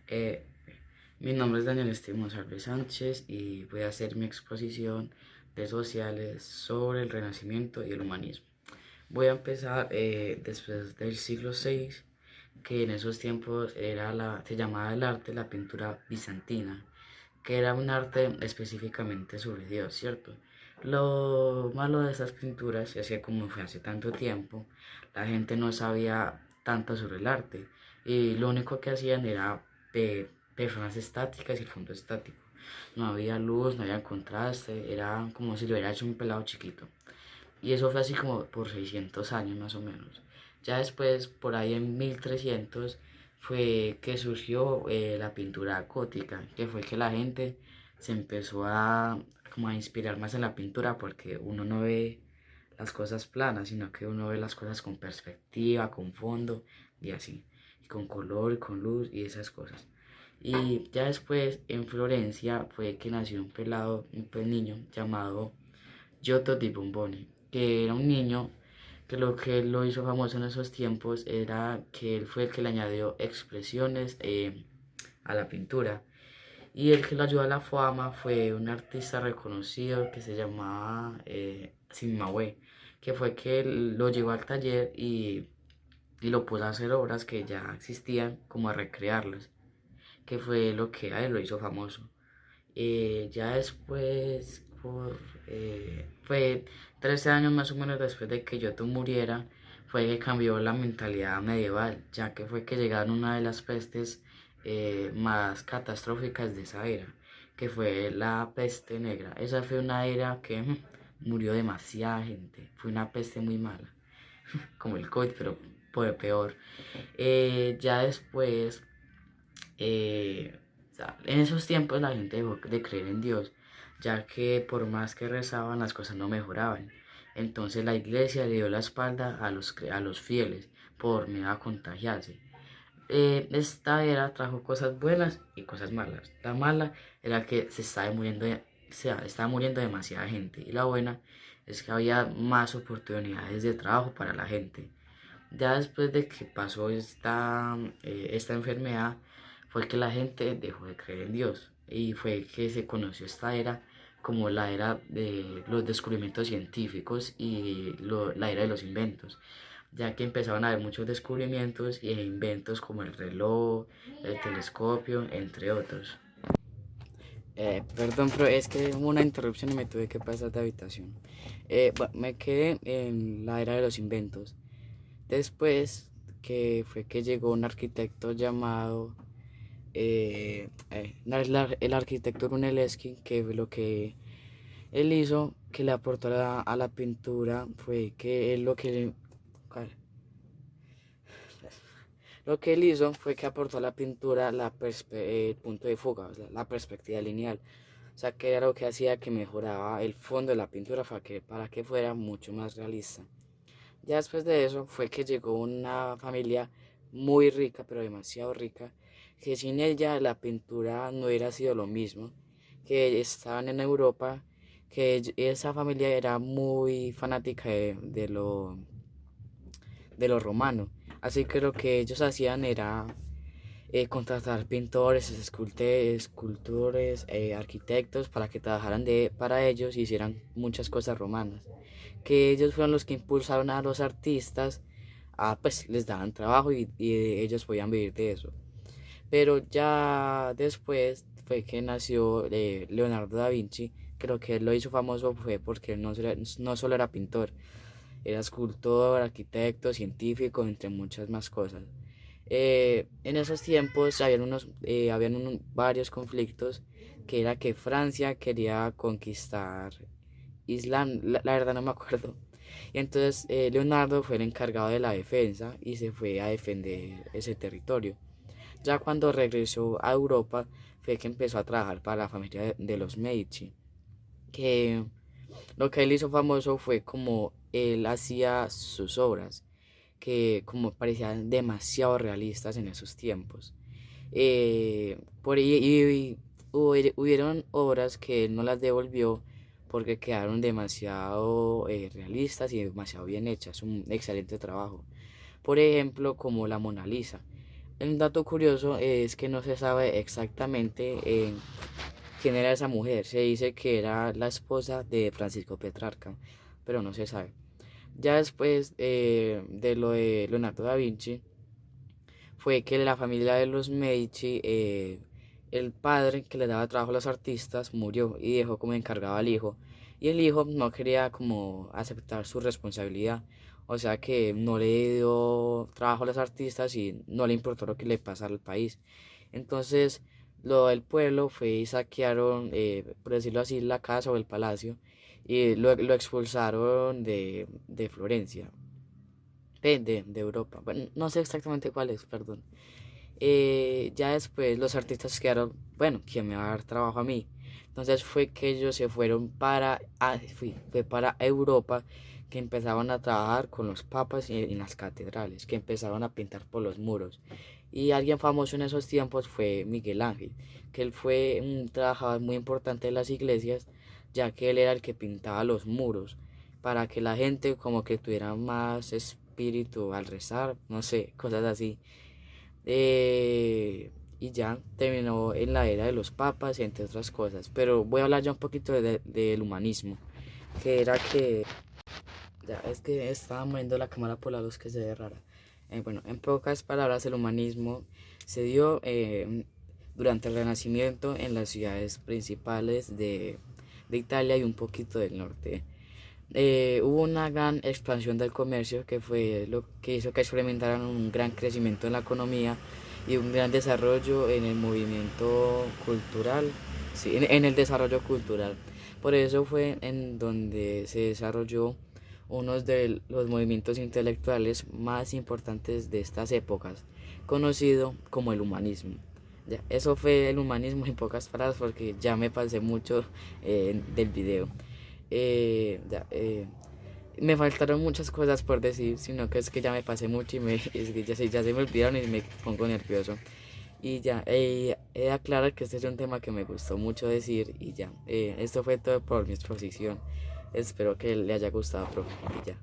Eh, Mi nombre es Daniel Esteban Salve Sánchez y voy a hacer mi exposición de sociales sobre el Renacimiento y el humanismo. Voy a empezar después del siglo VI, que en esos tiempos se llamaba el arte la pintura bizantina, que era un arte específicamente sobre Dios, ¿cierto? Lo malo de esas pinturas es que como fue hace tanto tiempo, la gente no sabía tanto sobre el arte y lo único que hacían era personas estáticas y el fondo estático. No había luz, no había contraste, era como si lo hubiera hecho un pelado chiquito. Y eso fue así como por 600 años más o menos. Ya después, por ahí en 1300, fue que surgió la pintura gótica, que fue que la gente se empezó como a inspirar más en la pintura porque uno no ve las cosas planas, sino que uno ve las cosas con perspectiva, con fondo y así, y con color, y con luz y esas cosas. Y ya después en Florencia fue que nació un pelado, niño llamado Giotto di Bomboni, que era un niño que lo hizo famoso en esos tiempos era que él fue el que le añadió expresiones a la pintura. Y el que lo ayudó a la fama fue un artista reconocido que se llamaba Sigma, que fue que lo llevó al taller y lo puso a hacer obras que ya existían, como a recrearlas, que fue lo que a él lo hizo famoso. Ya después, fue 13 años más o menos después de que Giotto muriera, fue que cambió la mentalidad medieval, ya que fue que llegaron una de las pestes más catastróficas de esa era, que fue la peste negra. Esa fue una era que murió demasiada gente, fue una peste muy mala, como el COVID, pero fue peor. Ya después o sea, en esos tiempos la gente dejó de creer en Dios, ya que por más que rezaban las cosas no mejoraban. Entonces la iglesia le dio la espalda a los fieles por miedo a contagiarse. Esta era trajo cosas buenas y cosas malas. La mala era que estaba muriendo demasiada gente y la buena es que había más oportunidades de trabajo para la gente. Ya después de que pasó esta enfermedad, fue que la gente dejó de creer en Dios y fue que se conoció esta era como la era de los descubrimientos científicos y la era de los inventos, ya que empezaron a haber muchos descubrimientos e inventos como el reloj, el telescopio, entre otros. Perdón, pero es que hubo una interrupción y me tuve que pasar de habitación. Bueno, me quedé en la era de los inventos. Después que fue que llegó un arquitecto llamado el arquitecto Brunelleschi, que lo que él hizo, que le aportó a la pintura, fue que él lo que él hizo fue que aportó a la pintura el punto de fuga, o sea, la perspectiva lineal. O sea, que era lo que hacía que mejoraba el fondo de la pintura para que fuera mucho más realista. Ya después de eso fue que llegó una familia muy rica, pero demasiado rica, que sin ella la pintura no hubiera sido lo mismo, que estaban en Europa, que esa familia era muy fanática de lo romano, así que lo que ellos hacían era contratar pintores, escultores, arquitectos para que trabajaran para ellos y hicieran muchas cosas romanas, que ellos fueron los que impulsaron a los artistas pues les daban trabajo y ellos podían vivir de eso. Pero ya después fue que nació Leonardo da Vinci, que lo que él lo hizo famoso fue porque él no solo era pintor, era escultor, arquitecto, científico, entre muchas más cosas. En esos tiempos habían varios conflictos, que era que Francia quería conquistar Islam, la verdad no me acuerdo. Y entonces Leonardo fue el encargado de la defensa y se fue a defender ese territorio. Ya cuando regresó a Europa fue que empezó a trabajar para la familia de los Medici, que lo que él hizo famoso fue como él hacía sus obras, que como parecían demasiado realistas en esos tiempos. Hubieron obras que él no las devolvió porque quedaron demasiado realistas y demasiado bien hechas, un excelente trabajo. Por ejemplo, como la Mona Lisa. un dato curioso es que no se sabe exactamente quién era esa mujer. Se dice que era la esposa de Francisco Petrarca, pero no se sabe. Ya después de lo de Leonardo da Vinci, fue que la familia de los Medici, el padre que le daba trabajo a los artistas, murió y dejó como encargado al hijo. Y el hijo no quería como aceptar su responsabilidad. O sea que no le dio trabajo a los artistas y no le importó lo que le pasara al país. Entonces, lo del pueblo fue y saquearon, por decirlo así, la casa o el palacio y lo expulsaron de Florencia, de Europa. Bueno, no sé exactamente cuál es, perdón. Ya después los artistas quedaron, bueno, ¿quién me va a dar trabajo a mí? Entonces fue que ellos se fueron fue para Europa, que empezaban a trabajar con los papas en las catedrales, que empezaron a pintar por los muros. Y alguien famoso en esos tiempos fue Miguel Ángel, que él fue un trabajador muy importante de las iglesias, ya que él era el que pintaba los muros, para que la gente como que tuviera más espíritu al rezar, no sé, cosas así. Y ya terminó en la era de los papas, entre otras cosas. Pero voy a hablar ya un poquito del humanismo, que era que, ya es que estaba moviendo la cámara por la luz que se ve rara. Bueno, en pocas palabras, el humanismo se dio durante el Renacimiento en las ciudades principales de Italia y un poquito del norte. Hubo una gran expansión del comercio que fue lo que hizo que experimentaran un gran crecimiento en la economía y un gran desarrollo en el movimiento cultural, sí, en el desarrollo cultural. Por eso fue en donde se desarrolló uno de los movimientos intelectuales más importantes de estas épocas, conocido como el humanismo. Ya, eso fue el humanismo en pocas palabras porque ya me pasé mucho del video. Ya, me faltaron muchas cosas por decir, sino que es que ya me pasé mucho y es que ya se me olvidaron y me pongo nervioso. Y ya, he de aclarar que este es un tema que me gustó mucho decir y ya, esto fue todo por mi exposición. Espero que le haya gustado, profe, y ya.